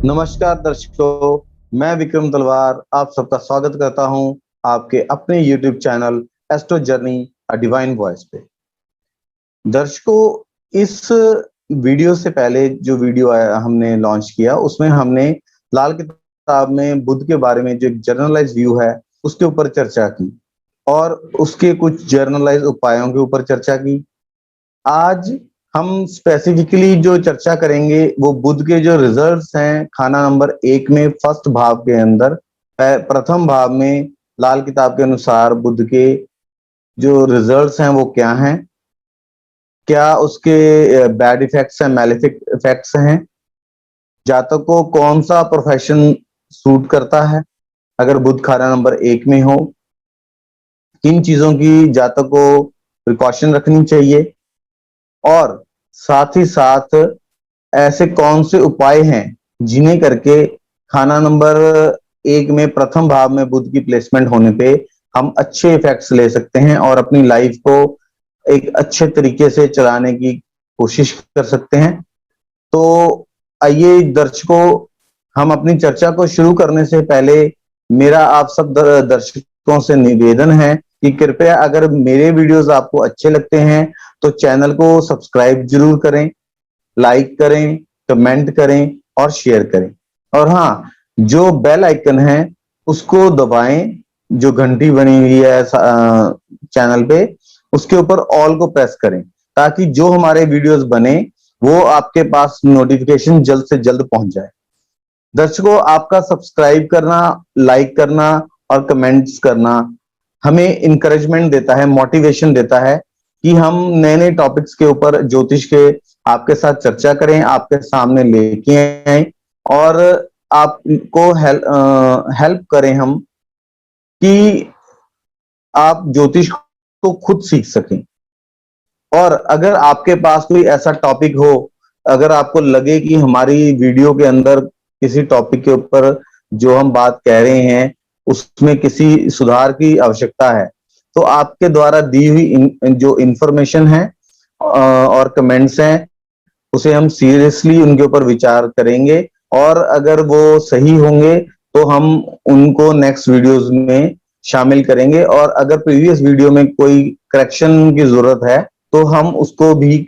नमस्कार दर्शकों, मैं विक्रम तलवार आप सबका स्वागत करता हूं आपके अपने YouTube channel astro journey a divine voice पे। दर्शकों, इस वीडियो से पहले जो वीडियो हमने लॉन्च किया उसमें हमने लाल किताब में बुद्ध के बारे में जो एक जर्नलाइज व्यू है उसके ऊपर चर्चा की और उसके कुछ जर्नलाइज उपायों के ऊपर चर्चा की। आज हम स्पेसिफिकली जो चर्चा करेंगे वो बुध के जो रिजल्ट्स हैं खाना नंबर 1 में फर्स्ट भाव के अंदर। प्रथम भाव में लाल किताब के अनुसार बुध के जो रिजल्ट्स हैं वो क्या हैं, क्या उसके बैड इफेक्ट्स हैं, मैलेफिक इफेक्ट्स हैं, जातक को कौन सा प्रोफेशन सूट करता है अगर बुध खाना नंबर 1 में हो, किन चीजों की जातक को प्रिकॉशन रखनी चाहिए और साथ ही साथ ऐसे कौन से उपाय हैं जिन्हें करके खाना नंबर 1 में प्रथम भाव में बुध की प्लेसमेंट होने पे हम अच्छे इफेक्ट्स ले सकते हैं और अपनी लाइफ को एक अच्छे तरीके से चलाने की कोशिश कर सकते हैं। तो आइए दर्शकों, हम अपनी चर्चा को शुरू करने से पहले मेरा आप सब दर्शकों से निवेदन है कि कृपया अगर मेरे वीडियोस आपको अच्छे लगते हैं तो चैनल को सब्सक्राइब जरूर करें, लाइक करें, कमेंट करें और शेयर करें। और हाँ, जो बेल आइकन है उसको दबाएं, जो घंटी बनी हुई है चैनल पे उसके ऊपर ऑल को प्रेस करें ताकि जो हमारे वीडियोस बने वो आपके पास नोटिफिकेशन जल्द से जल्द पहुंच जाए। दर्शकों, आपका सब्सक्राइब करना, लाइक करना और कमेंट्स करना हमें इंकरेजमेंट देता है, मोटिवेशन देता है कि हम नए नए टॉपिक्स के ऊपर ज्योतिष के आपके साथ चर्चा करें, आपके सामने लेके आए और आपको हेल्प करें हम कि आप ज्योतिष को खुद सीख सकें। और अगर आपके पास कोई ऐसा टॉपिक हो, अगर आपको लगे कि हमारी वीडियो के अंदर किसी टॉपिक के ऊपर जो हम बात कह रहे हैं उसमें किसी सुधार की आवश्यकता है, तो आपके द्वारा दी हुई जो इंफॉर्मेशन है और कमेंट्स हैं उसे हम सीरियसली उनके ऊपर विचार करेंगे और अगर वो सही होंगे तो हम उनको नेक्स्ट वीडियोस में शामिल करेंगे और अगर प्रीवियस वीडियो में कोई करेक्शन की जरूरत है तो हम उसको भी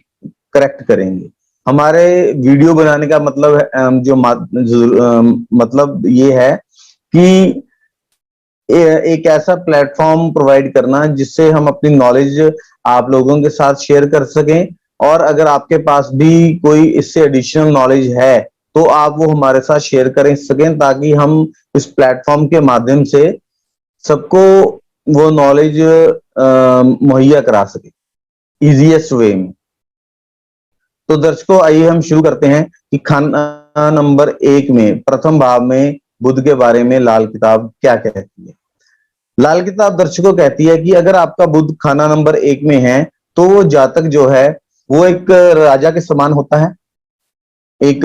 करेक्ट करेंगे। हमारे वीडियो बनाने का मतलब है मतलब ये है कि एक ऐसा प्लेटफॉर्म प्रोवाइड करना जिससे हम अपनी नॉलेज आप लोगों के साथ शेयर कर सकें और अगर आपके पास भी कोई इससे एडिशनल नॉलेज है तो आप वो हमारे साथ शेयर कर सकें ताकि हम इस प्लेटफॉर्म के माध्यम से सबको वो नॉलेज मुहैया करा सके इजीएस्ट वे में। तो दर्शकों, आइए हम शुरू करते हैं कि खाना नंबर 1 में प्रथम भाव में बुध के बारे में लाल किताब क्या कहती है। लाल किताब दर्शकों कहती है कि अगर आपका बुध खाना नंबर 1 में है तो वो जातक जो है वो एक राजा के समान होता है, एक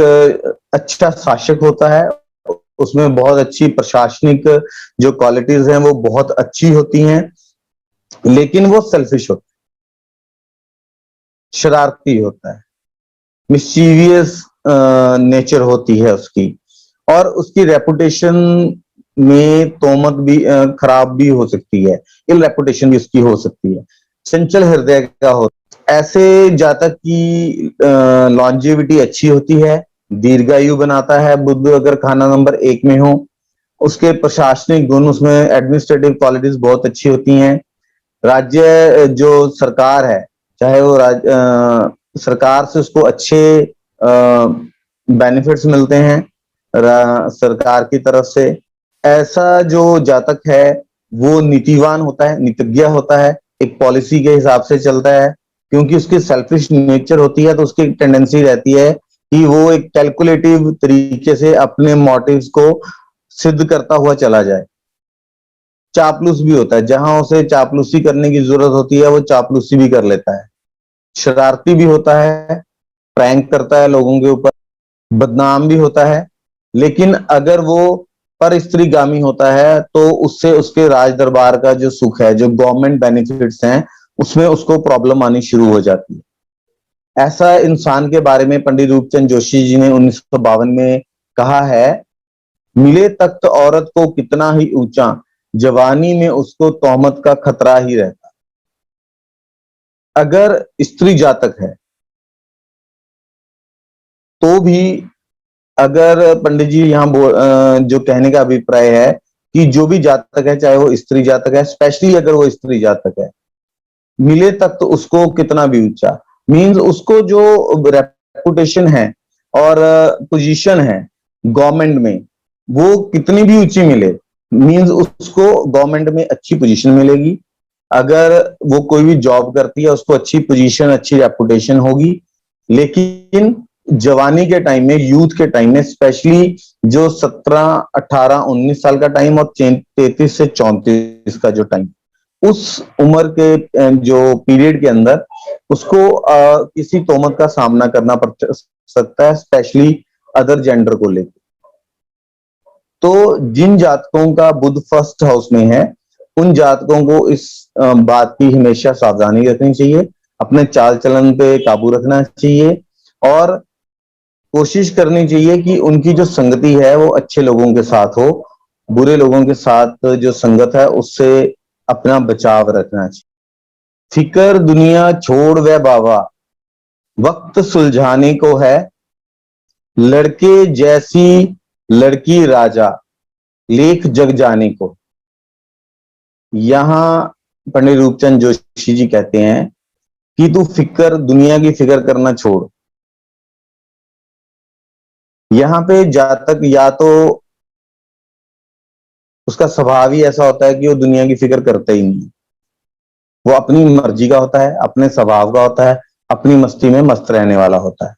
अच्छा शासक होता है, उसमें बहुत अच्छी प्रशासनिक जो क्वालिटीज हैं वो बहुत अच्छी होती हैं, लेकिन वो सेल्फिश होता है, शरारती होता है, मिस्चीवियस नेचर होती है उसकी और उसकी रेपुटेशन में तोमत भी खराब भी हो सकती है, इल रेपुटेशन भी उसकी हो सकती है, चंचल हृदय का होता है। ऐसे जातक की लॉन्जेविटी अच्छी होती है, दीर्घायु बनाता है बुध अगर खाना नंबर 1 में हो। उसके प्रशासनिक गुण, उसमें एडमिनिस्ट्रेटिव क्वालिटीज बहुत अच्छी होती हैं। राज्य जो सरकार है, चाहे वो सरकार से उसको अच्छे बेनिफिट्स मिलते हैं सरकार की तरफ से। ऐसा जो जातक है वो नीतिवान होता है, नीतिज्ञ होता है, एक पॉलिसी के हिसाब से चलता है क्योंकि उसकी सेल्फिश नेचर होती है तो उसकी टेंडेंसी रहती है कि वो एक कैलकुलेटिव तरीके से अपने मोटिव्स को सिद्ध करता हुआ चला जाए। चापलूस भी होता है, जहां उसे चापलूसी करने की जरूरत होती है वो चापलूसी भी कर लेता है। शरारती भी होता है, प्रैंक करता है लोगों के ऊपर, बदनाम भी होता है, लेकिन अगर वो पर स्त्रीगामी होता है तो उससे उसके राज दरबार का जो सुख है, जो गवर्नमेंट बेनिफिट्स हैं, उसमें उसको प्रॉब्लम आनी शुरू हो जाती है। ऐसा इंसान के बारे में पंडित रूपचंद जोशी जी ने 1952 में कहा है, मिले तख्त औरत को कितना ही ऊंचा, जवानी में उसको तोहमत का खतरा ही रहता। अगर स्त्री जातक है तो भी, अगर पंडित जी यहाँ जो कहने का अभिप्राय है कि जो भी जातक है, चाहे वो स्त्री जातक है, स्पेशली अगर वो स्त्री जातक है, मिले तख्त उसको कितना भी ऊंचा, मींस उसको जो रेपुटेशन है और पोजीशन है गवर्नमेंट में, वो कितनी भी ऊंची मिले, मींस उसको गवर्नमेंट में अच्छी पोजीशन मिलेगी। अगर वो कोई भी जॉब करती है, उसको अच्छी पोजीशन, अच्छी रेपुटेशन होगी। लेकिन जवानी के टाइम में, यूथ के टाइम में, स्पेशली जो 17, 18, 19 साल का टाइम और 33 से 34 का जो टाइम, उस उम्र के जो पीरियड के अंदर उसको किसी तोहमत का सामना करना पड़ सकता है, स्पेशली अदर जेंडर को लेकर। तो जिन जातकों का बुध फर्स्ट हाउस में है, उन जातकों को इस बात की हमेशा सावधानी रखनी चाहिए, अपने चाल चलन पे काबू रखना चाहिए और कोशिश करनी चाहिए कि उनकी जो संगति है वो अच्छे लोगों के साथ हो। बुरे लोगों के साथ जो संगत है उससे अपना बचाव रखना चाहिए। फिकर दुनिया छोड़ वे बाबा, वक्त सुलझाने को है, लड़के जैसी लड़की राजा, लेख जग जाने को। यहां पंडित रूपचंद जोशी जी कहते हैं कि तू फिक्र, दुनिया की फिक्र करना छोड़। यहां पे जातक या तो उसका स्वभाव ही ऐसा होता है कि वो दुनिया की फिक्र करता ही नहीं, वो अपनी मर्जी का होता है, अपने स्वभाव का होता है, अपनी मस्ती में मस्त रहने वाला होता है।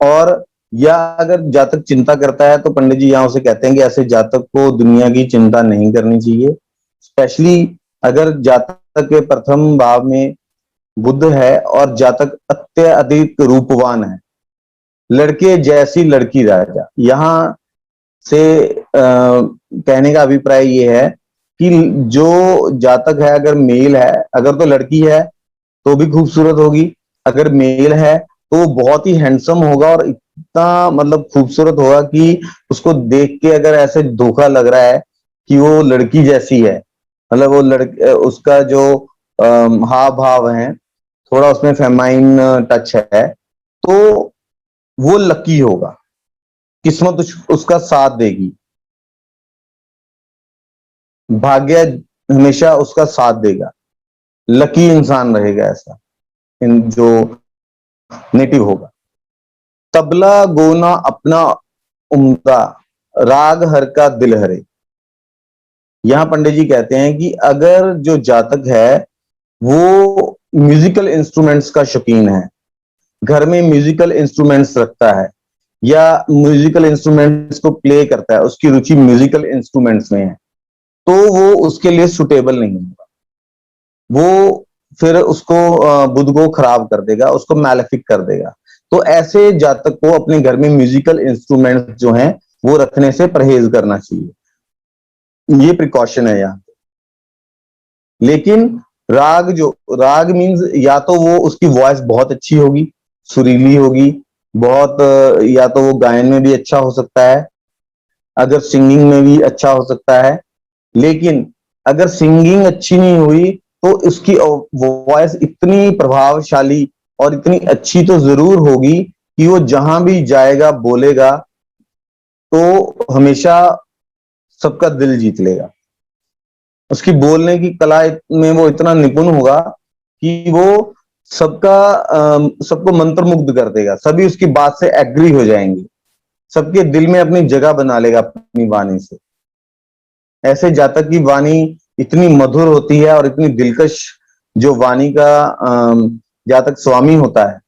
और या अगर जातक चिंता करता है तो पंडित जी यहां उसे कहते हैं कि ऐसे जातक को दुनिया की चिंता नहीं करनी चाहिए। स्पेशली अगर जातक के प्रथम भाव में बुध है और जातक अत्यधिक रूपवान है, लड़के जैसी लड़की राजा, यहां से कहने का अभिप्राय ये है कि जो जातक है, अगर मेल है, अगर तो लड़की है तो भी खूबसूरत होगी, अगर मेल है तो वो बहुत ही हैंडसम होगा और इतना मतलब खूबसूरत होगा कि उसको देख के अगर ऐसे धोखा लग रहा है कि वो लड़की जैसी है, मतलब वो उसका जो हाव भाव है, थोड़ा उसमें फेमाइन टच है, तो वो लकी होगा, किस्मत उसका साथ देगी, भाग्य हमेशा उसका साथ देगा, लकी इंसान रहेगा ऐसा जो नेटिव होगा। तबला गोना अपना उम्दा, राग हर का दिल हरे। यहां पंडित जी कहते हैं कि अगर जो जातक है वो म्यूजिकल इंस्ट्रूमेंट्स का शौकीन है, घर में म्यूजिकल इंस्ट्रूमेंट्स रखता है या म्यूजिकल इंस्ट्रूमेंट्स को प्ले करता है, उसकी रुचि म्यूजिकल इंस्ट्रूमेंट्स में है, तो वो उसके लिए सुटेबल नहीं होगा। वो फिर उसको बुध को खराब कर देगा, उसको मैलेफिक कर देगा। तो ऐसे जातक को अपने घर में म्यूजिकल इंस्ट्रूमेंट जो हैं वो रखने से परहेज करना चाहिए, ये प्रिकॉशन है यहाँ। लेकिन राग मींस या तो वो उसकी वॉइस बहुत अच्छी होगी, सुरीली होगी बहुत, या तो वो गायन में भी अच्छा हो सकता है, अगर सिंगिंग में भी अच्छा हो सकता है। लेकिन अगर सिंगिंग अच्छी नहीं हुई तो उसकी वॉइस इतनी प्रभावशाली और इतनी अच्छी तो जरूर होगी कि वो जहां भी जाएगा, बोलेगा तो हमेशा सबका दिल जीत लेगा। उसकी बोलने की कला में वो इतना निपुण होगा कि वो सबको मंत्रमुग्ध कर देगा, सभी उसकी बात से एग्री हो जाएंगे, सबके दिल में अपनी जगह बना लेगा अपनी वाणी से। ऐसे जातक की वाणी इतनी मधुर होती है और इतनी दिलकश, जो वाणी का जातक स्वामी होता है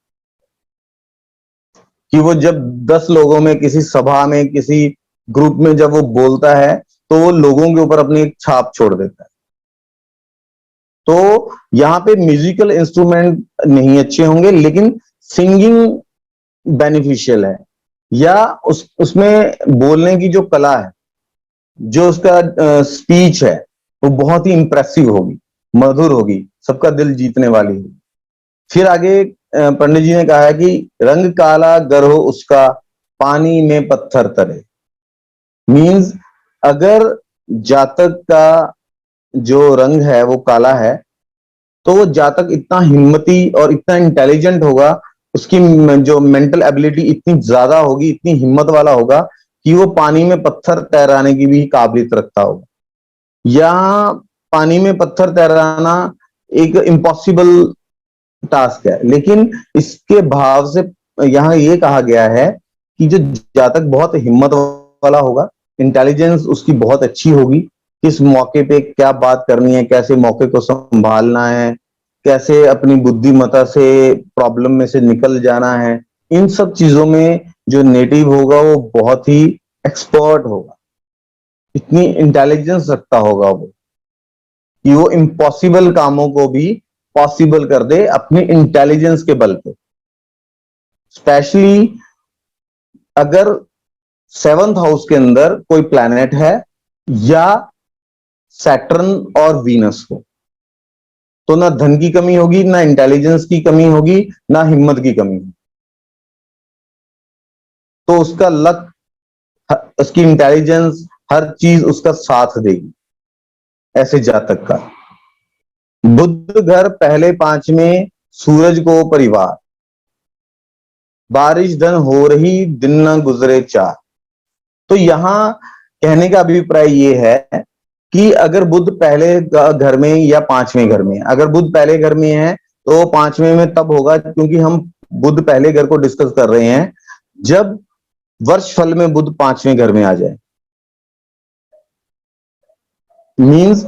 कि वो जब 10 लोगों में, किसी सभा में, किसी ग्रुप में जब वो बोलता है तो वो लोगों के ऊपर अपनी एक छाप छोड़ देता है। तो यहाँ पे म्यूजिकल इंस्ट्रूमेंट नहीं अच्छे होंगे, लेकिन सिंगिंग बेनिफिशियल है, या उसमें बोलने की जो कला है, जो उसका स्पीच है, वो बहुत ही इंप्रेसिव होगी, मधुर होगी, सबका दिल जीतने वाली होगी। फिर आगे पंडित जी ने कहा है कि रंग काला गर हो उसका, पानी में पत्थर तरे। मीन्स अगर जातक का जो रंग है वो काला है, तो वो जातक इतना हिम्मती और इतना इंटेलिजेंट होगा, उसकी जो मेंटल एबिलिटी इतनी ज्यादा होगी, इतनी हिम्मत वाला होगा कि वो पानी में पत्थर तैराने की भी काबिलियत रखता होगा। या पानी में पत्थर तैराना एक इम्पॉसिबल टास्क है, लेकिन इसके भाव से यहाँ ये कहा गया है कि जो जातक बहुत हिम्मत वाला होगा, इंटेलिजेंस उसकी बहुत अच्छी होगी, किस मौके पे क्या बात करनी है, कैसे मौके को संभालना है, कैसे अपनी बुद्धिमत्ता से प्रॉब्लम में से निकल जाना है, इन सब चीजों में जो नेटिव होगा वो बहुत ही एक्सपर्ट होगा, इतनी इंटेलिजेंस रखता होगा वो कि वो इम्पॉसिबल कामों को भी पॉसिबल कर दे अपनी इंटेलिजेंस के बल पे। स्पेशली अगर 7th हाउस के अंदर कोई प्लैनेट है या सैटर्न और वीनस हो, तो ना धन की कमी होगी, ना इंटेलिजेंस की कमी होगी, ना हिम्मत की कमी होगी। तो उसका लक, उसकी इंटेलिजेंस, हर चीज उसका साथ देगी ऐसे जातक का। बुध घर पहले 5 में, सूरज को परिवार, बारिश धन हो रही, दिन न गुजरे 4। तो यहां कहने का अभिप्राय ये है कि अगर बुध पहले घर में या 5वें घर में, अगर बुध पहले घर में है तो 5वें में तब होगा, क्योंकि हम बुध पहले घर को डिस्कस कर रहे हैं, जब वर्ष फल में बुध 5वें घर में आ जाए। मींस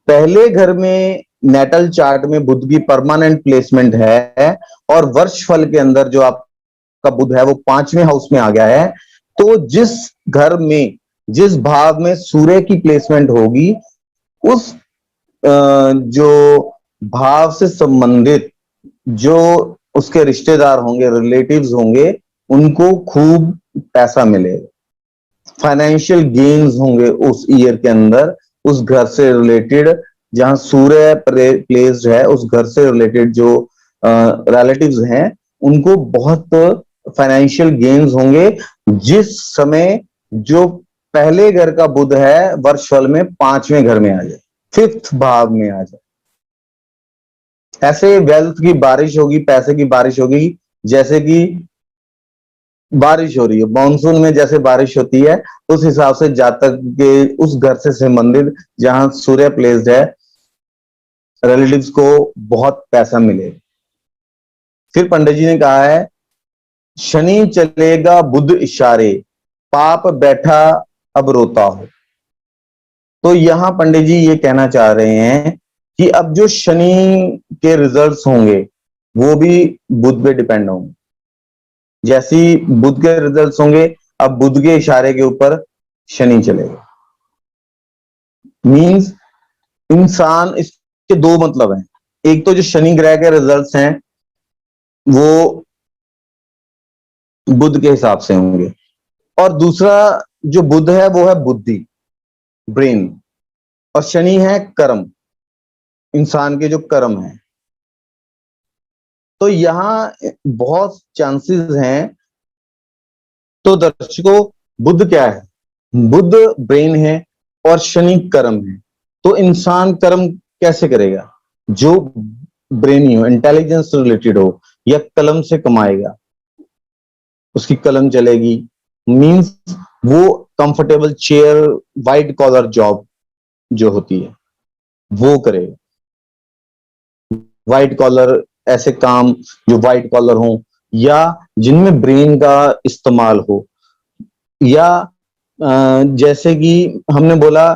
पहले घर में नेटल चार्ट में बुध की परमानेंट प्लेसमेंट है और वर्ष फल के अंदर जो आपका बुध है वो 5वें हाउस में आ गया है, तो जिस घर में, जिस भाव में सूर्य की प्लेसमेंट होगी, उस जो भाव से संबंधित जो उसके रिश्तेदार होंगे, रिलेटिव्स होंगे, उनको खूब पैसा मिलेगा, फाइनेंशियल गेन्स होंगे उस ईयर के अंदर, उस घर से रिलेटेड जहां सूर्य प्लेस्ड है, उस घर से रिलेटेड जो रिलेटिव्स हैं, उनको बहुत फाइनेंशियल गेन्स होंगे, जिस समय जो पहले घर का बुध है वर्षफल में 5वें घर में आ जाए, 5th भाव में आ जाए। ऐसे वेल्थ की बारिश होगी, पैसे की बारिश होगी, जैसे कि बारिश हो रही है मॉनसून में, जैसे बारिश होती है उस हिसाब से जातक के उस घर से संबंधित जहां सूर्य प्लेस्ड है, रिलेटिव्स को बहुत पैसा मिलेगा। फिर पंडित जी ने कहा है, शनि चलेगा बुध इशारे, पाप बैठा अब रोता हो। तो यहां पंडित जी ये कहना चाह रहे हैं कि अब जो शनि के रिजल्ट्स होंगे वो भी बुध पे डिपेंड होंगे। जैसी बुध के रिजल्ट्स होंगे, अब बुध के इशारे के ऊपर शनि चलेगा। मींस इंसान, इसके दो मतलब हैं, एक तो जो शनि ग्रह के रिजल्ट्स हैं वो बुध के हिसाब से होंगे, और दूसरा जो बुध है वो है बुद्धि, ब्रेन, और शनि है कर्म, इंसान के जो कर्म है। तो यहां बहुत चांसेस हैं। तो दर्शकों, बुध क्या है? बुध ब्रेन है और शनि कर्म है। तो इंसान कर्म कैसे करेगा? जो ब्रेनी हो, इंटेलिजेंस से रिलेटेड हो, या कलम से कमाएगा, उसकी कलम चलेगी। मींस वो comfortable chair, white collar job जो होती है वो करेगा। वाइट कॉलर, ऐसे काम जो वाइट कॉलर हो या जिनमें ब्रेन का इस्तेमाल हो, या जैसे कि हमने बोला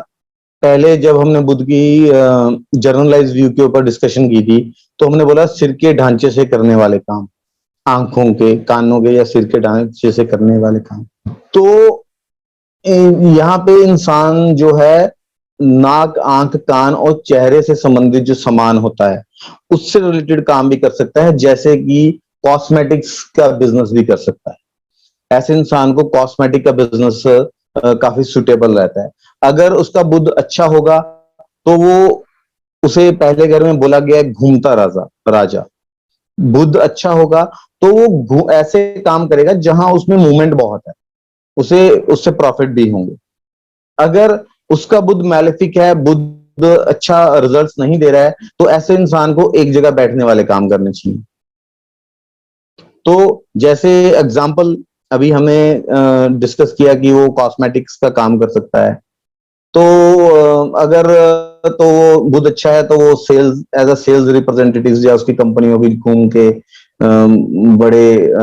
पहले जब हमने बुध की जर्नलाइज व्यू के ऊपर डिस्कशन की थी, तो हमने बोला सिर के ढांचे से करने वाले काम, आंखों के, कानों के या सिर के ढांचे से करने वाले काम। तो यहाँ पे इंसान जो है नाक, आंख, कान और चेहरे से संबंधित जो सामान होता है उससे रिलेटेड काम भी कर सकता है, जैसे कि कॉस्मेटिक्स का बिजनेस भी कर सकता है। ऐसे इंसान को कॉस्मेटिक का बिजनेस काफी सुटेबल रहता है। अगर उसका बुध अच्छा होगा तो वो, उसे पहले घर में बोला गया है घूमता राजा। बुध अच्छा होगा तो वो ऐसे काम करेगा जहां उसमें मूवमेंट बहुत है, उसे उससे प्रॉफिट भी होंगे। अगर उसका बुध मैलेफिक है, बुध अच्छा रिजल्ट्स नहीं दे रहा है, तो ऐसे इंसान को एक जगह बैठने वाले काम करने चाहिए। तो जैसे एग्जाम्पल अभी हमने डिस्कस किया कि वो कॉस्मेटिक्स का काम कर सकता है, तो अगर तो वो बुध अच्छा है तो वो sales as a sales representative या उसकी कंपनियों भी घूम के बड़े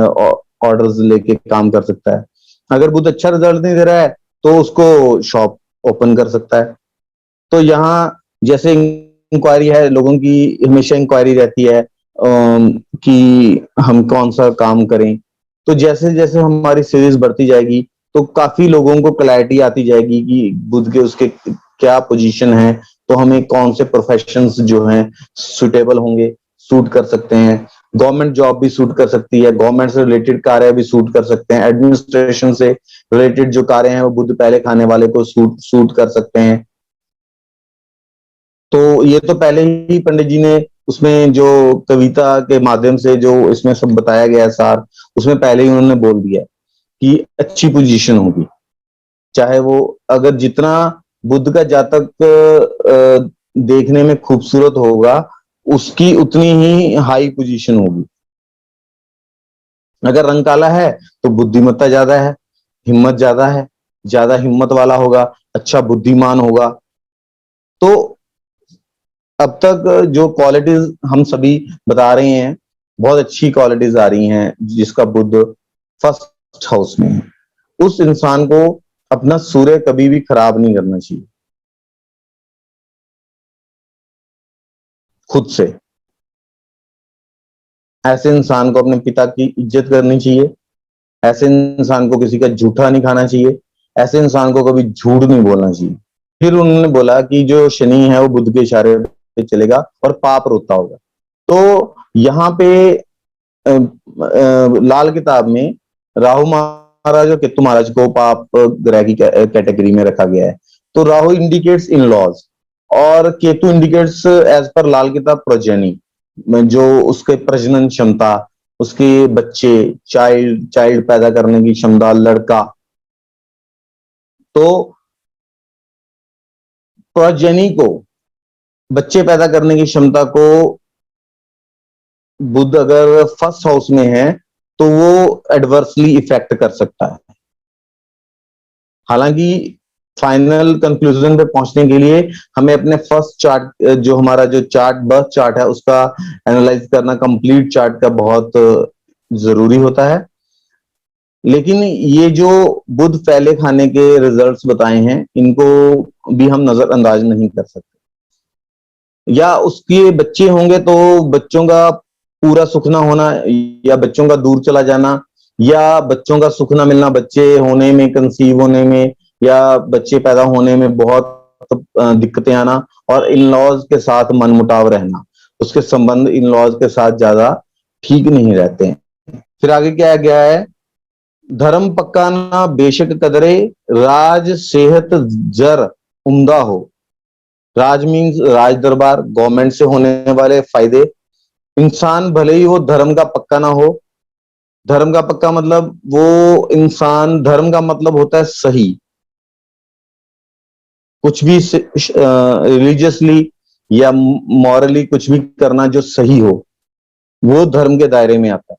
ऑर्डर्स लेके काम कर सकता है। अगर बुध अच्छा रिजल्ट नहीं दे रहा है तो उसको शॉप ओपन कर सकता है। तो यहाँ जैसे इंक्वायरी है, लोगों की हमेशा इंक्वायरी रहती है कि हम कौन सा काम करें। तो जैसे जैसे हमारी सीरीज बढ़ती जाएगी तो काफी लोगों को क्लैरिटी आती जाएगी कि बुध के उसके क्या पोजीशन है, तो हमें कौन से प्रोफेशंस जो हैं सुटेबल होंगे, सूट कर सकते हैं। गवर्नमेंट जॉब भी सूट कर सकती है, गवर्नमेंट से रिलेटेड कार्य भी सूट कर सकते हैं, एडमिनिस्ट्रेशन से रिलेटेड जो कार्य हैं वो बुध पहले खाने वाले को सूट कर सकते हैं। तो ये तो पहले ही पंडित जी ने उसमें जो कविता के माध्यम से जो इसमें सब बताया गया है सार, उसमें पहले ही उन्होंने बोल दिया कि अच्छी पोजीशन होगी। चाहे वो अगर जितना बुद्ध का जातक देखने में खूबसूरत होगा, उसकी उतनी ही हाई पोजीशन होगी। अगर रंग काला है तो बुद्धिमत्ता ज्यादा है, हिम्मत ज्यादा है, ज्यादा हिम्मत वाला होगा, अच्छा बुद्धिमान होगा। तो अब तक जो क्वालिटीज हम सभी बता रहे हैं, बहुत अच्छी क्वालिटीज आ रही हैं जिसका बुद्ध फर्स्ट हाउस में है। उस इंसान को अपना सूर्य कभी भी खराब नहीं करना चाहिए खुद से। ऐसे इंसान को अपने पिता की इज्जत करनी चाहिए, ऐसे इंसान को किसी का झूठा नहीं खाना चाहिए, ऐसे इंसान को कभी झूठ नहीं बोलना चाहिए। फिर उन्होंने बोला कि जो शनि है वो बुध के इशारे पे चलेगा और पाप रोता होगा। तो यहाँ पे लाल किताब में राहु महाराज और केतु महाराज को पाप ग्रह की कैटेगरी में रखा गया है। तो राहु इंडिकेट्स इन लॉज और केतु इंडिकेट्स एज पर लाल किताब प्रोजेनी, जो उसके प्रजनन क्षमता, उसके बच्चे, चाइल्ड चाइल्ड पैदा करने की क्षमता, लड़का। तो प्रोजेनी को, बच्चे पैदा करने की क्षमता को बुध अगर फर्स्ट हाउस में है तो वो एडवर्सली इफेक्ट कर सकता है। हालांकि फाइनल कंक्लूजन पे पहुंचने के लिए हमें अपने फर्स्ट चार्ट, जो हमारा जो चार्ट बर्थ चार्ट है, उसका एनालाइज करना, कंप्लीट चार्ट का बहुत जरूरी होता है। लेकिन ये जो बुध फैले खाने के रिजल्ट्स बताए हैं, इनको भी हम नजरअंदाज नहीं कर सकते। या उसके बच्चे होंगे तो बच्चों का पूरा सुख ना होना, या बच्चों का दूर चला जाना, या बच्चों का सुख ना मिलना, बच्चे होने में, कंसीव होने में, या बच्चे पैदा होने में बहुत दिक्कतें आना, और इन लॉज के साथ मनमुटाव रहना, उसके संबंध इन लॉज के साथ ज्यादा ठीक नहीं रहते हैं। फिर आगे क्या गया है, धर्म पक्का बेशक कदरे, राज सेहत जर उम्दा हो। राज मीन्स राज दरबार, गवर्नमेंट से होने वाले फायदे। इंसान भले ही वो धर्म का पक्का ना हो, धर्म का पक्का मतलब वो इंसान, धर्म का मतलब होता है सही, कुछ भी रिलीजियसली या मॉरली कुछ भी करना जो सही हो, वो धर्म के दायरे में आता है।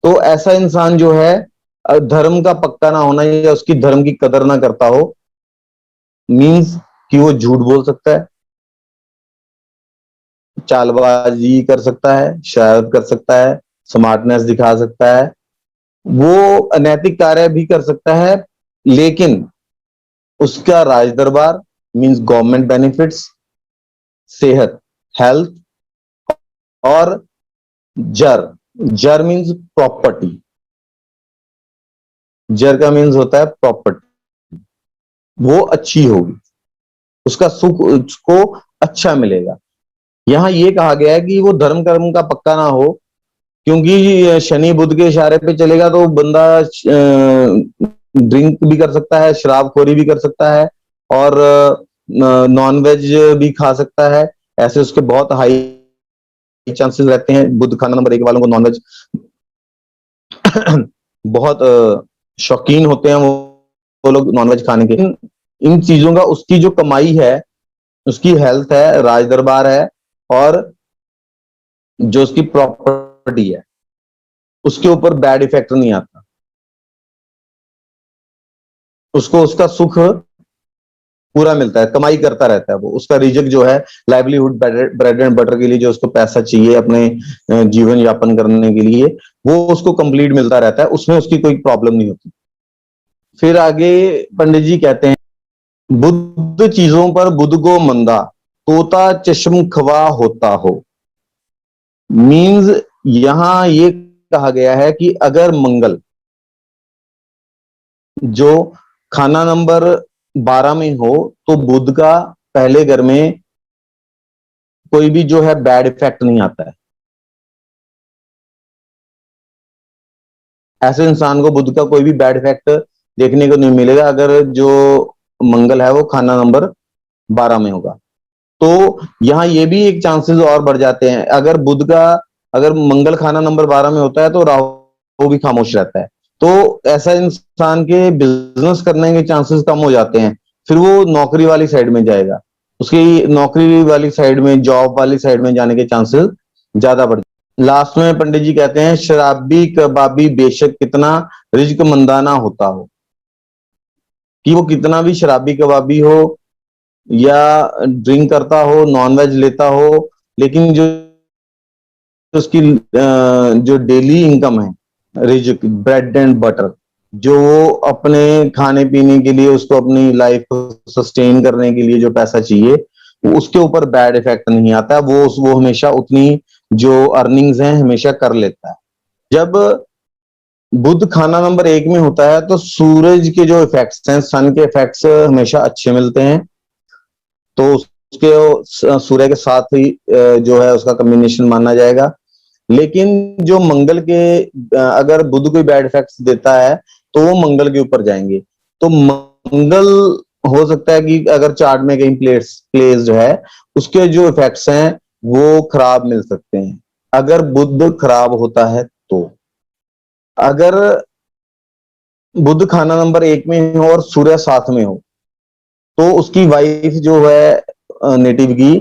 तो ऐसा इंसान जो है, धर्म का पक्का ना होना या उसकी धर्म की कदर ना करता हो, मीन्स कि वो झूठ बोल सकता है, चालबाजी कर सकता है, शरारत कर सकता है, स्मार्टनेस दिखा सकता है, वो अनैतिक कार्य भी कर सकता है। लेकिन उसका राज दरबार मीन्स गवर्नमेंट बेनिफिट्स, सेहत, हेल्थ, और जर, जर मीन्स प्रॉपर्टी, जर का मीन्स होता है प्रॉपर्टी, वो अच्छी होगी, उसका सुख उसको अच्छा मिलेगा। यहां ये कहा गया है कि वो धर्म कर्म का पक्का ना हो, क्योंकि शनि बुध के इशारे पे चलेगा तो बंदा ड्रिंक भी कर सकता है, शराबखोरी भी कर सकता है, और नॉन वेज भी खा सकता है। ऐसे उसके बहुत हाई चांसेस रहते हैं। बुध खाना नंबर 1 वालों को नॉनवेज बहुत शौकीन होते हैं वो लोग नॉनवेज खाने के। इन चीजों का उसकी जो कमाई है, उसकी हेल्थ है, राज दरबार है, और जो उसकी प्रॉपर्टी है, उसके ऊपर बैड इफेक्ट नहीं आता। उसको उसका सुख पूरा मिलता है, कमाई करता रहता है वो। उसका रिजक जो है, लाइवलीहुड, ब्रेड एंड बटर के लिए जो उसको पैसा चाहिए अपने जीवन यापन करने के लिए, वो उसको कंप्लीट मिलता रहता है, उसमें उसकी कोई प्रॉब्लम नहीं होती। फिर आगे पंडित जी कहते हैं, बुद्ध चीजों पर बुद्ध को मंदा, तोता चश्म खवा होता हो। मीन्स यहां ये कहा गया है कि अगर मंगल जो खाना नंबर 12 में हो, तो बुद्ध का पहले घर में कोई भी जो है बैड इफेक्ट नहीं आता है। ऐसे इंसान को बुद्ध का कोई भी बैड इफेक्ट देखने को नहीं मिलेगा अगर जो मंगल है वो खाना नंबर 12 में होगा। तो यहाँ ये भी एक चांसेस और बढ़ जाते हैं, अगर बुध का, अगर मंगल खाना नंबर 12 में होता है तो राहु भी खामोश रहता है, तो ऐसा इंसान के बिजनेस करने के चांसेस कम हो जाते हैं। फिर वो नौकरी वाली साइड में जाएगा, उसकी नौकरी वाली साइड में, जॉब वाली साइड में जाने के चांसेस ज्यादा बढ़। लास्ट में पंडित जी कहते हैं, शराबी कबाबी बेशक कितना रिज्क मंदाना होता हो, कि वो कितना भी शराबी कबाबी हो या ड्रिंक करता हो, नॉनवेज लेता हो, लेकिन जो उसकी जो डेली इनकम है, रिजिक, ब्रेड एंड बटर, जो वो अपने खाने पीने के लिए, उसको अपनी लाइफ को सस्टेन करने के लिए जो पैसा चाहिए, उसके ऊपर बैड इफेक्ट नहीं आता। वो हमेशा उतनी जो अर्निंग्स हैं हमेशा कर लेता है। जब बुध खाना नंबर 1 में होता है तो सूरज के जो इफेक्ट्स हैं, सन के इफेक्ट्स हमेशा अच्छे मिलते हैं। तो उसके सूर्य के साथ ही जो है उसका कॉम्बिनेशन माना जाएगा। लेकिन जो मंगल के अगर बुध कोई बैड इफेक्ट्स देता है तो वो मंगल के ऊपर जाएंगे। तो मंगल हो सकता है कि अगर चार्ट में कहीं प्लेस्ड है, उसके जो इफेक्ट्स हैं वो खराब मिल सकते हैं अगर बुध खराब होता है। तो अगर बुध खाना नंबर 1 में हो और सूर्य साथ में हो, तो उसकी वाइफ जो है नेटिव की,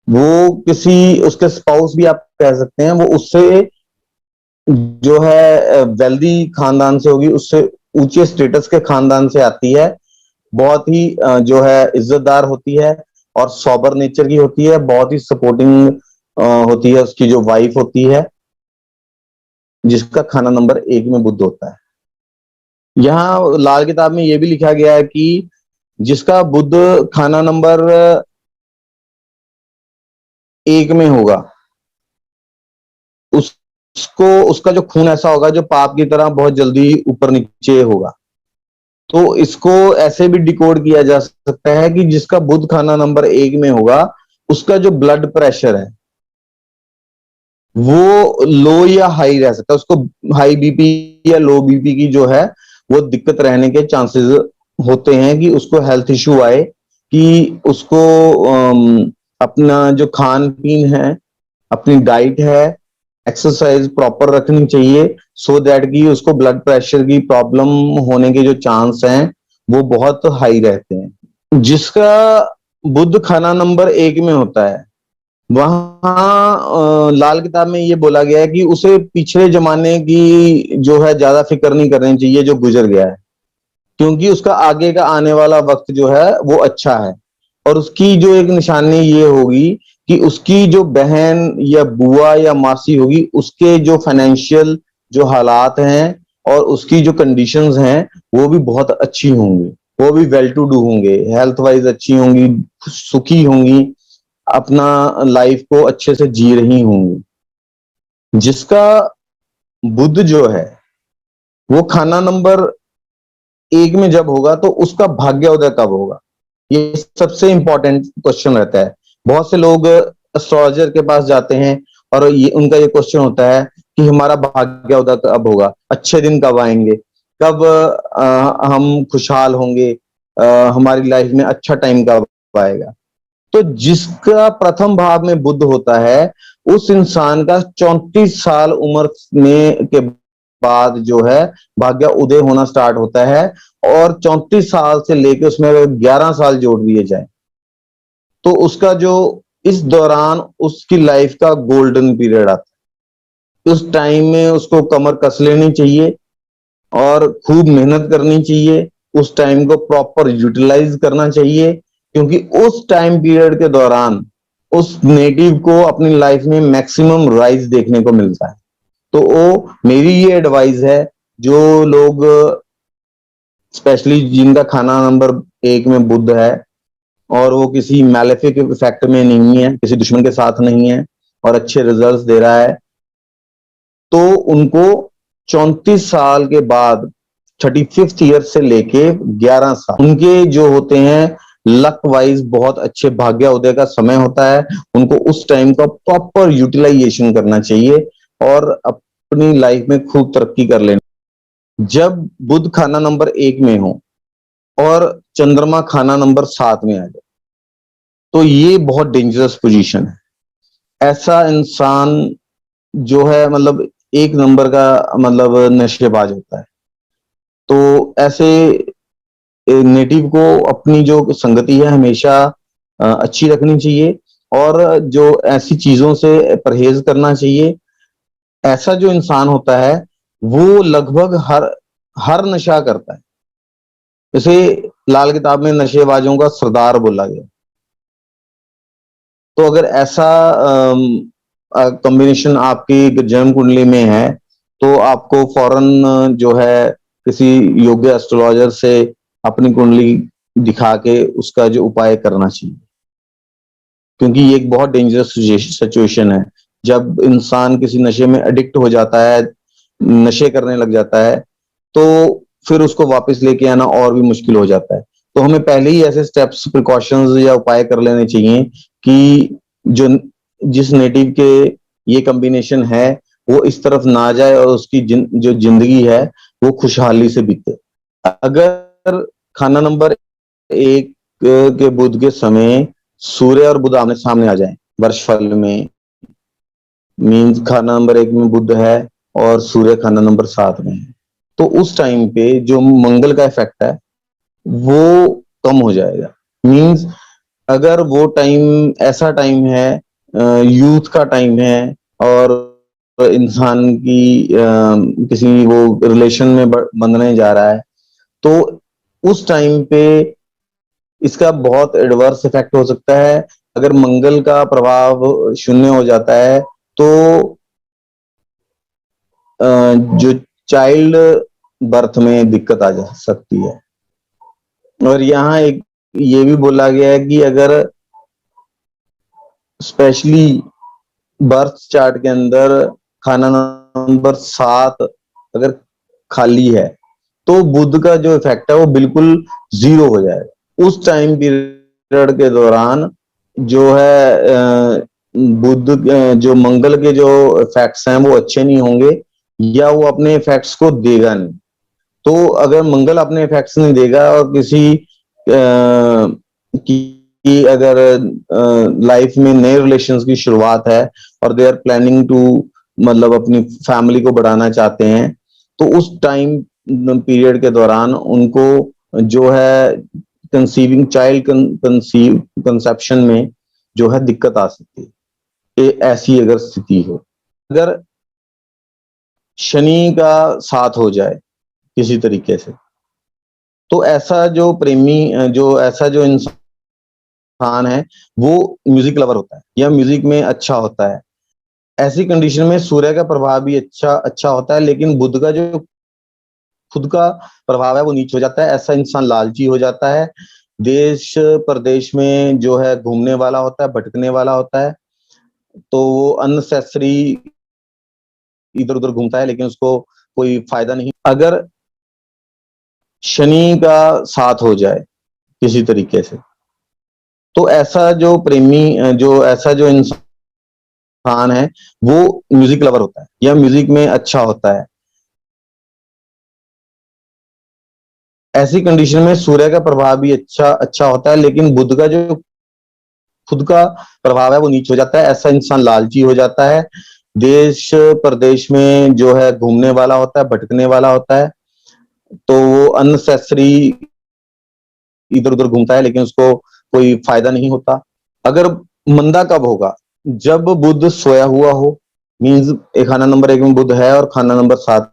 वो किसी, उसके स्पाउस भी आप कह सकते हैं, वो उससे जो है वेल्दी खानदान से होगी, उससे ऊंचे स्टेटस के खानदान से आती है, बहुत ही जो है इज्जतदार होती है और सॉबर नेचर की होती है, बहुत ही सपोर्टिंग होती है उसकी जो वाइफ होती है, जिसका खाना नंबर 1 में बुध होता है। यहाँ लाल किताब में यह भी लिखा गया है कि जिसका बुध खाना नंबर 1 में होगा, उसको, उसका जो खून ऐसा होगा जो पाप की तरह बहुत जल्दी ऊपर नीचे होगा। तो इसको ऐसे भी डिकोड किया जा सकता है कि जिसका बुध खाना नंबर 1 में होगा, उसका जो ब्लड प्रेशर है वो लो या हाई रह सकता है। उसको हाई बीपी या लो बीपी की जो है वो दिक्कत रहने के चांसेस होते हैं, कि उसको हेल्थ इश्यू आए, कि उसको अपना जो खान पीन है, अपनी डाइट है, एक्सरसाइज प्रॉपर रखनी चाहिए, सो दैट कि उसको ब्लड प्रेशर की प्रॉब्लम होने के जो चांस हैं वो बहुत हाई रहते हैं। जिसका बुध खाना नंबर 1 में होता है, वहां लाल किताब में ये बोला गया है कि उसे पिछले जमाने की जो है ज्यादा फिक्र नहीं करनी चाहिए जो गुजर गया है, क्योंकि उसका आगे का आने वाला वक्त जो है वो अच्छा है। और उसकी जो एक निशानी ये होगी कि उसकी जो बहन या बुआ या मासी होगी, उसके जो फाइनेंशियल जो हालात हैं और उसकी जो कंडीशंस हैं वो भी बहुत अच्छी होंगी, वो भी वेल टू डू होंगे, हेल्थ वाइज अच्छी होंगी, सुखी होंगी, अपना लाइफ को अच्छे से जी रही होंगी। जिसका बुध जो है वो खाना नंबर 1 में जब होगा तो उसका भाग्योदय कब होगा, ये सबसे इंपॉर्टेंट क्वेश्चन रहता है। बहुत से लोग एस्ट्रोलॉजर के पास जाते हैं और ये उनका ये क्वेश्चन होता है कि हमारा भाग्योदय कब होगा, अच्छे दिन कब आएंगे, कब हम खुशहाल होंगे, हमारी लाइफ में अच्छा टाइम कब आएगा। तो जिसका प्रथम भाव में बुध होता है, उस इंसान का 34 साल उम्र में के बाद जो है भाग्य उदय होना स्टार्ट होता है। और 34 साल से लेके उसमें अगर 11 साल जोड़ दिए जाए तो उसका जो इस दौरान उसकी लाइफ का गोल्डन पीरियड आता है। उस टाइम में उसको कमर कस लेनी चाहिए और खूब मेहनत करनी चाहिए, उस टाइम को प्रॉपर यूटिलाइज करना चाहिए, क्योंकि उस टाइम पीरियड के दौरान उस नेटिव को अपनी लाइफ में मैक्सिमम राइज देखने को मिलता है। तो वो मेरी ये एडवाइस है, जो लोग स्पेशली जिनका खाना नंबर 1 में बुध है और वो किसी मैलेफिक इफेक्ट में नहीं है, किसी दुश्मन के साथ नहीं है और अच्छे रिजल्ट्स दे रहा है, तो उनको 34 साल के बाद 35th ईयर से लेके 11 साल उनके जो होते हैं लक वाइज बहुत अच्छे भाग्य उदय का समय होता है। उनको उस टाइम का प्रॉपर यूटिलाइजेशन करना चाहिए और अपनी लाइफ में खूब तरक्की कर लेना। जब बुध खाना नंबर 1 में हो और चंद्रमा खाना नंबर 7 में आ जाए तो ये बहुत डेंजरस पोजीशन है। ऐसा इंसान जो है मतलब एक नंबर का मतलब नशेबाज होता है। तो ऐसे नेटिव को अपनी जो संगति है हमेशा अच्छी रखनी चाहिए और जो ऐसी चीजों से परहेज करना चाहिए। ऐसा जो इंसान होता है वो लगभग हर नशा करता है। जैसे लाल किताब में नशेबाजों का सरदार बोला गया। तो अगर ऐसा कॉम्बिनेशन आपकी जन्म कुंडली में है तो आपको फौरन जो है किसी योग्य एस्ट्रोलॉजर से अपनी कुंडली दिखा के उसका जो उपाय करना चाहिए, क्योंकि ये एक बहुत डेंजरस सिचुएशन है। जब इंसान किसी नशे में एडिक्ट हो जाता है, नशे करने लग जाता है, तो फिर उसको वापस लेके आना और भी मुश्किल हो जाता है। तो हमें पहले ही ऐसे स्टेप्स प्रिकॉशंस या उपाय कर लेने चाहिए कि जो जिस नेटिव के ये कॉम्बिनेशन है वो इस तरफ ना जाए और उसकी जो जिंदगी है वो खुशहाली से बीते। अगर खाना नंबर 1 के बुध के समय सूर्य और बुध आमने सामने आ जाए वर्षफल में, मीन्स खाना नंबर 1 में बुध है और सूर्य खाना नंबर 7 में है, तो उस टाइम पे जो मंगल का इफेक्ट है वो कम हो जाएगा। मीन्स अगर वो टाइम ऐसा टाइम है, यूथ का टाइम है और इंसान की किसी वो रिलेशन में बंधने जा रहा है, तो उस टाइम पे इसका बहुत एडवर्स इफेक्ट हो सकता है। अगर मंगल का प्रभाव शून्य हो जाता है तो जो चाइल्ड बर्थ में दिक्कत आ जा सकती है। और यहाँ एक ये भी बोला गया है कि अगर स्पेशली बर्थ चार्ट के अंदर खाना नंबर 7 अगर खाली है तो बुध का जो इफेक्ट है वो बिल्कुल 0 हो जाएगा। उस टाइम पीरियड के दौरान जो है बुध जो मंगल के जो इफेक्ट्स हैं वो अच्छे नहीं होंगे या वो अपने इफेक्ट्स को देगा नहीं। तो अगर मंगल अपने इफेक्ट्स नहीं देगा और किसी की अगर लाइफ में नए रिलेशंस की शुरुआत है और दे आर प्लानिंग टू मतलब अपनी फैमिली को बढ़ाना चाहते हैं, तो उस टाइम पीरियड के दौरान उनको जो है कंसीविंग चाइल्ड कंसेप्शन में जो है दिक्कत आ सकती है। ऐसी अगर स्थिति हो, अगर शनि का साथ हो जाए किसी तरीके से, तो ऐसा जो प्रेमी जो ऐसा जो इंसान है वो म्यूजिक लवर होता है या म्यूजिक में अच्छा होता है। ऐसी कंडीशन में सूर्य का प्रभाव भी अच्छा अच्छा होता है, लेकिन बुध का जो खुद का प्रभाव है वो नीच हो जाता है। ऐसा इंसान लालची हो जाता है, देश प्रदेश में जो है घूमने वाला होता है, भटकने वाला होता है, तो वो अननेसेसरी इधर उधर घूमता है लेकिन उसको कोई फायदा नहीं। अगर शनि का साथ हो जाए किसी तरीके से, तो ऐसा जो प्रेमी जो ऐसा जो इंसान है वो म्यूजिक लवर होता है या म्यूजिक में अच्छा होता है। ऐसी कंडीशन में सूर्य का प्रभाव भी अच्छा अच्छा होता है, लेकिन बुध का जो खुद का प्रभाव है वो नीच हो जाता है। ऐसा इंसान लालची हो जाता है, देश प्रदेश में जो है घूमने वाला होता है, भटकने वाला होता है, तो वो अननेसेसरी इधर उधर घूमता है, लेकिन उसको कोई फायदा नहीं होता। अगर मंदा कब होगा? जब बुध सोया हुआ हो, मीन्स खाना नंबर 1 में बुध है और खाना नंबर 7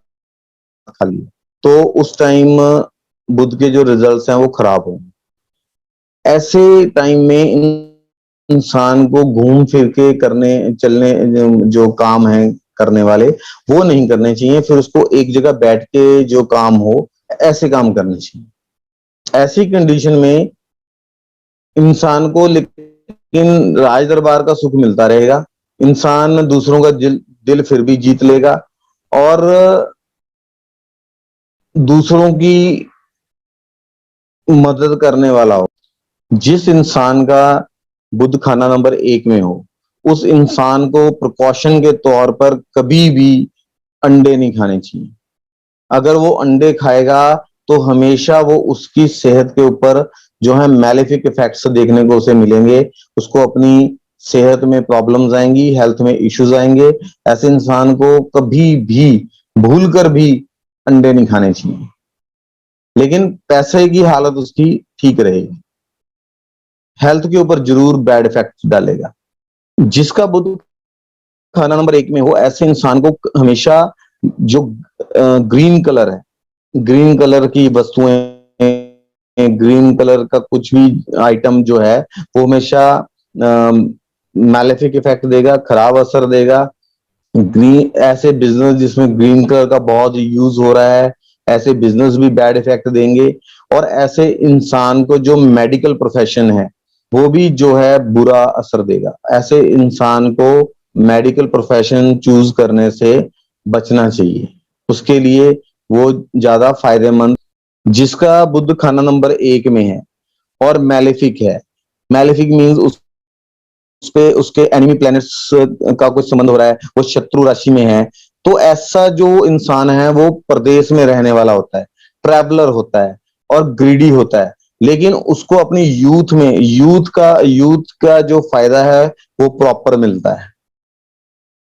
खाली है, तो उस टाइम बुध के जो रिजल्ट्स हैं वो खराब होंगे। ऐसे टाइम में इंसान को घूम फिर के करने चलने जो काम है करने वाले, वो नहीं करने चाहिए। फिर उसको एक जगह बैठ के जो काम हो, ऐसे काम करने चाहिए। ऐसी कंडीशन में इंसान को लेकिन राज दरबार का सुख मिलता रहेगा, इंसान दूसरों का दिल फिर भी जीत लेगा, और दूसरों की मदद करने वाला हो। जिस इंसान का बुध खाना नंबर 1 में हो, उस इंसान को प्रिकॉशन के तौर पर कभी भी अंडे नहीं खाने चाहिए। अगर वो अंडे खाएगा तो हमेशा वो उसकी सेहत के ऊपर जो है मैलेफिक इफेक्ट्स देखने को उसे मिलेंगे, उसको अपनी सेहत में प्रॉब्लम्स आएंगी, हेल्थ में इश्यूज आएंगे। ऐसे इंसान को कभी भी भूल कर भी अंडे नहीं खाने चाहिए, लेकिन पैसे की हालत उसकी ठीक रहेगी, हेल्थ के ऊपर जरूर बैड इफेक्ट डालेगा। जिसका बुध खाना नंबर 1 में हो, ऐसे इंसान को हमेशा जो ग्रीन कलर है, ग्रीन कलर की वस्तुएं, ग्रीन कलर का कुछ भी आइटम जो है, वो हमेशा मैलेफिक इफेक्ट देगा, खराब असर देगा। ग्रीन ऐसे बिजनेस जिसमें ग्रीन कलर का बहुत यूज हो रहा है, ऐसे बिजनेस भी बैड इफेक्ट देंगे। और ऐसे इंसान को जो मेडिकल प्रोफेशन है, वो भी जो है बुरा असर देगा। ऐसे इंसान को मेडिकल प्रोफेशन चूज करने से बचना चाहिए, उसके लिए वो ज्यादा फायदेमंद। जिसका बुध खाना नंबर 1 में है और मैलेफिक है, मैलेफिक मीन्स उसके उसके एनिमी प्लैनेट्स का कुछ संबंध हो रहा है, वो शत्रु राशि में है, तो ऐसा जो इंसान है वो प्रदेश में रहने वाला होता है, ट्रैवलर होता है और ग्रीडी होता है, लेकिन उसको अपनी यूथ का जो फायदा है वो प्रॉपर मिलता है।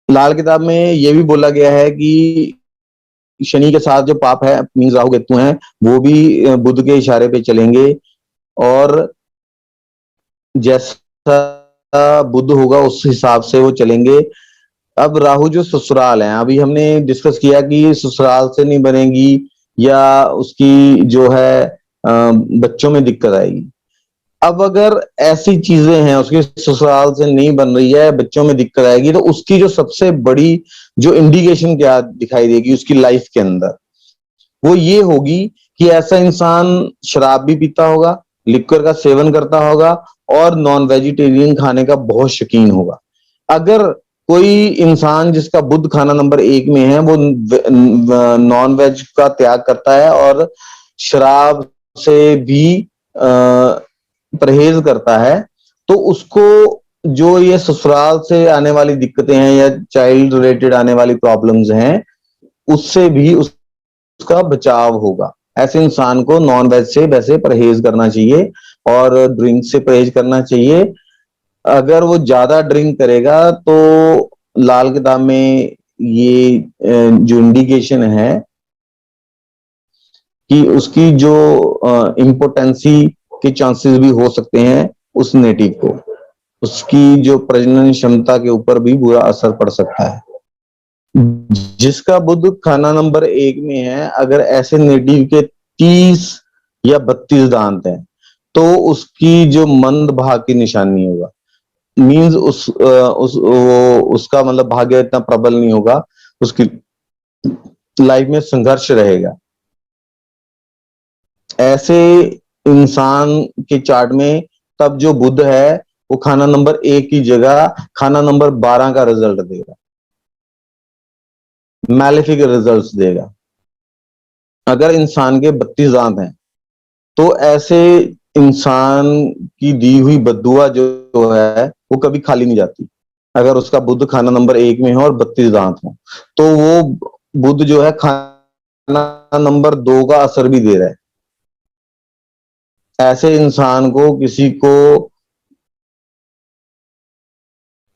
लाल किताब में ये भी बोला गया है कि शनि के साथ जो पाप है मीन्स राहु केतु हैं, वो भी बुध के इशारे पे चलेंगे, और जैसा बुध होगा उस हिसाब से वो चलेंगे। अब राहु जो ससुराल है, अभी हमने डिस्कस किया कि ससुराल से नहीं बनेगी या उसकी जो है बच्चों में दिक्कत आएगी। अब अगर ऐसी चीजें हैं, उसके ससुराल से नहीं बन रही है, बच्चों में दिक्कत आएगी, तो उसकी जो सबसे बड़ी जो इंडिकेशन क्या दिखाई देगी उसकी लाइफ के अंदर, वो ये होगी कि ऐसा इंसान शराब भी पीता होगा, लिक्वर का सेवन करता होगा और नॉन वेजिटेरियन खाने का बहुत शौकीन होगा। अगर कोई इंसान जिसका बुध खाना नंबर 1 में है, वो नॉन वेज का त्याग करता है और शराब से भी परहेज करता है, तो उसको जो ये ससुराल से आने वाली दिक्कतें हैं या चाइल्ड रिलेटेड आने वाली प्रॉब्लम्स हैं, उससे भी उसका बचाव होगा। ऐसे इंसान को नॉन वेज से वैसे परहेज करना चाहिए और ड्रिंक से परहेज करना चाहिए। अगर वो ज्यादा ड्रिंक करेगा तो लाल किताब में ये जो इंडिकेशन है कि उसकी जो इम्पोर्टेंसी के चांसेस भी हो सकते हैं, उस नेटिव को उसकी जो प्रजनन क्षमता के ऊपर भी बुरा असर पड़ सकता है। जिसका बुध खाना नंबर 1 में है, अगर ऐसे नेटिव के 30 या 32 दांत हैं, तो उसकी जो मंद भाग की निशानी होगा, मींस उसका मतलब भाग्य इतना प्रबल नहीं होगा, उसकी लाइफ में संघर्ष रहेगा। ऐसे इंसान के चार्ट में तब जो बुध है वो खाना नंबर 1 की जगह खाना नंबर 12 का रिजल्ट देगा, मैलेफिक रिजल्ट्स देगा। अगर इंसान के 32 दांत हैं, तो ऐसे इंसान की दी हुई बद्दुआ जो है वो कभी खाली नहीं जाती। अगर उसका बुध खाना नंबर 1 में हो और 32 दांत हो, तो वो बुध जो है खाना नंबर 2 का असर भी दे रहा है। ऐसे इंसान को किसी को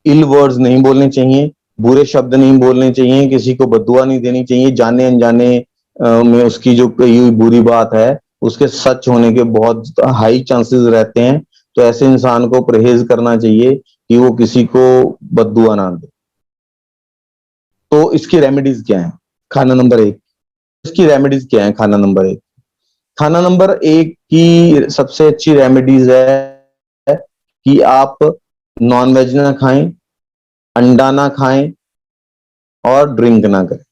इल वर्ड्स नहीं बोलने चाहिए, बुरे शब्द नहीं बोलने चाहिए, किसी को बद्दुआ नहीं देनी चाहिए, जाने अनजाने में उसकी जो कही हुई बुरी बात है उसके सच होने के बहुत हाई चांसेस रहते हैं। तो ऐसे इंसान को परहेज करना चाहिए कि वो किसी को बद्दुआ ना दे। तो इसकी रेमेडीज क्या है? खाना नंबर एक, इसकी रेमेडीज क्या है? खाना नंबर एक, खाना नंबर एक की सबसे अच्छी रेमेडीज है कि आप नॉन वेज ना खाएं, अंडा ना खाएं और ड्रिंक ना करें।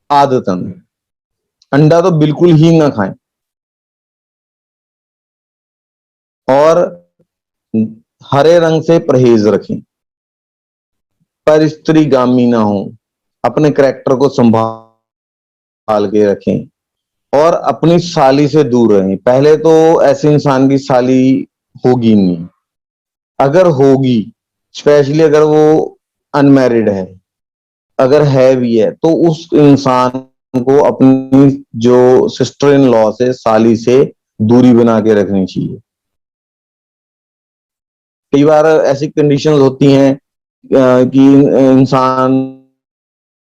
आदतन अंडा तो बिल्कुल ही ना खाएं, और हरे रंग से परहेज रखें, पर स्त्रीगामी ना हो, अपने करैक्टर को संभाल के रखें, और अपनी साली से दूर रहें। पहले तो ऐसे इंसान की साली होगी नहीं, अगर होगी, स्पेशली अगर वो अनमैरिड है, अगर है भी है, तो उस इंसान को अपनी जो सिस्टर इन लॉ से, साली से दूरी बना के रखनी चाहिए। कई बार ऐसी कंडीशंस होती हैं कि इंसान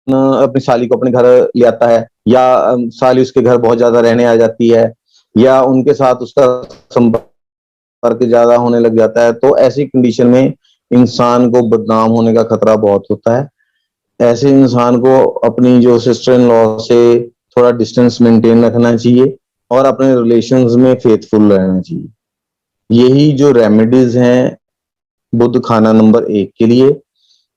अपनी साली को अपने घर ले आता है, या साली उसके घर बहुत ज्यादा रहने आ जाती है, या उनके साथ उसका संपर्क ज्यादा होने लग जाता है। तो ऐसी कंडीशन में इंसान को बदनाम होने का खतरा बहुत होता है। ऐसे इंसान को अपनी जो सिस्टर इन लॉ से थोड़ा डिस्टेंस मेंटेन रखना चाहिए, और अपने रिलेशंस में फेथफुल रहना चाहिए। यही जो रेमेडीज हैं बुद्ध खाना नंबर एक के लिए,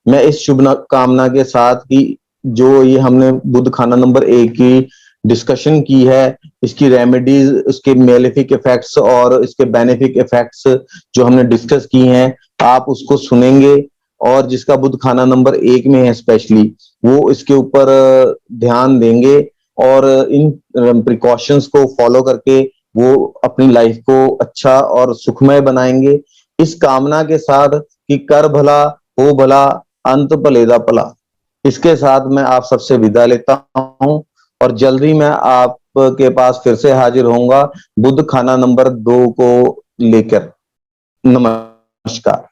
मैं इस शुभ कामना के साथ कि जो ये हमने बुद्ध खाना नंबर एक की डिस्कशन की है, इसकी रेमेडीज, उसके मेलेफिक इफेक्ट्स और इसके बेनिफिक इफेक्ट्स जो हमने डिस्कस की हैं, आप उसको सुनेंगे, और जिसका बुद्ध खाना नंबर एक में है स्पेशली, वो इसके ऊपर ध्यान देंगे, और इन प्रिकॉशंस को फॉलो करके वो अपनी लाइफ को अच्छा और सुखमय बनाएंगे, इस कामना के साथ कि कर भला हो भला अंत भले दा भला। इसके साथ मैं आप सबसे विदा लेता हूं, और जल्दी मैं आपके पास फिर से हाजिर होऊंगा बुद्ध खाना नंबर 2 को लेकर। नमस्कार।